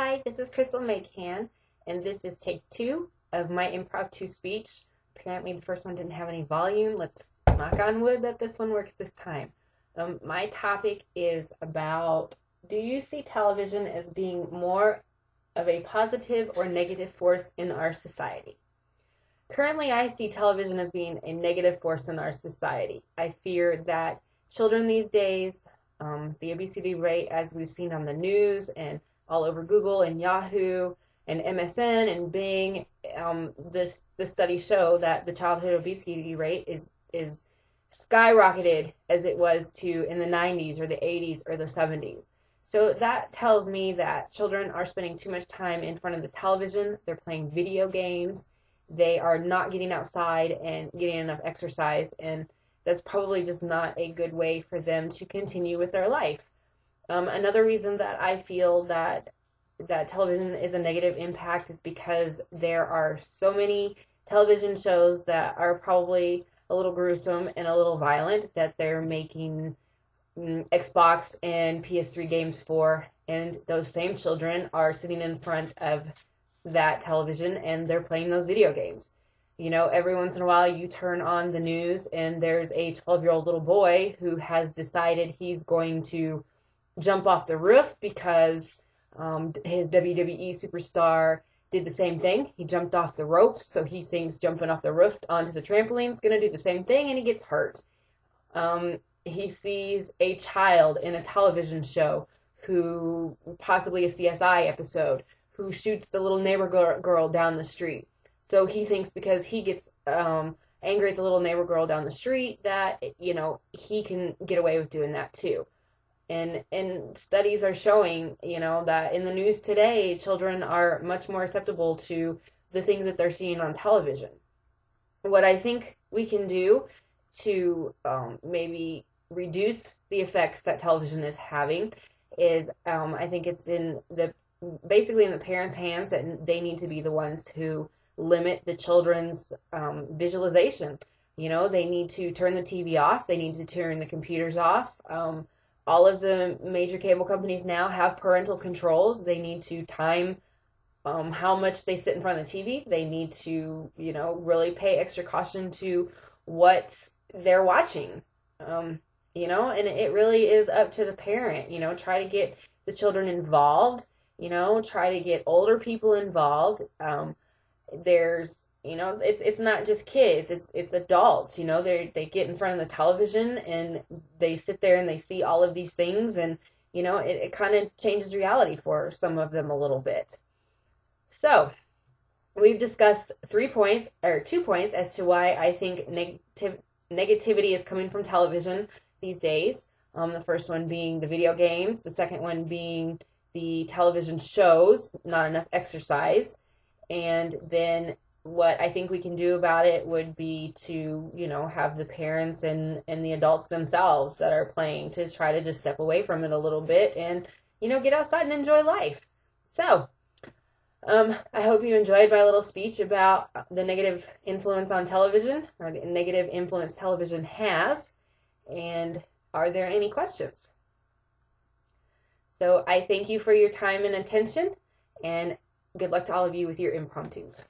Hi, this is Crystal McCann, and this is take 2 of my impromptu speech. Apparently the first one didn't have any volume. Let's knock on wood that this one works this time. My topic is about, do you see television as being more of a positive or negative force in our society? Currently, I see television as being a negative force in our society. I fear that children these days, the obesity rate, as we've seen on the news and all over Google and Yahoo and MSN and Bing, the studies show that the childhood obesity rate is skyrocketed as it was to in the 90s or the 80s or the 70s. So that tells me that children are spending too much time in front of the television. They're playing video games. They are not getting outside and getting enough exercise, and that's probably just not a good way for them to continue with their life. Another reason that I feel that television is a negative impact is because there are so many television shows that are probably a little gruesome and a little violent that they're making Xbox and PS3 games for, and those same children are sitting in front of that television and they're playing those video games. You know, every once in a while you turn on the news and there's a 12-year-old little boy who has decided he's going to jump off the roof because his WWE superstar did the same thing. He jumped off the ropes, so he thinks jumping off the roof onto the trampoline is going to do the same thing, and he gets hurt. He sees a child in a television show who, possibly a CSI episode, who shoots the little neighbor girl down the street. So he thinks because he gets angry at the little neighbor girl down the street that, you know, he can get away with doing that too. And studies are showing, you know, that in the news today, children are much more susceptible to the things that they're seeing on television. What I think we can do to maybe reduce the effects that television is having is, I think it's basically in the parents' hands, that they need to be the ones who limit the children's visualization. You know, they need to turn the TV off. They need to turn the computers off. All of the major cable companies now have parental controls. They need to time how much they sit in front of the TV. They need to, you know, really pay extra caution to what they're watching. You know, and it really is up to the parent. You know, try to get the children involved. You know, try to get older people involved. There's, you know, it's not just kids, it's adults. You know, they get in front of the television and they sit there and they see all of these things, and you know, it kind of changes reality for some of them a little bit. So we've discussed 2 points as to why I think negativity is coming from television these days. The first one being the video games, the second one being the television shows, not enough exercise, and then what I think we can do about it would be to, you know, have the parents and the adults themselves that are playing to try to just step away from it a little bit and, you know, get outside and enjoy life. So, I hope you enjoyed my little speech about the negative influence on television, or the negative influence television has. And are there any questions? So I thank you for your time and attention, and good luck to all of you with your impromptus.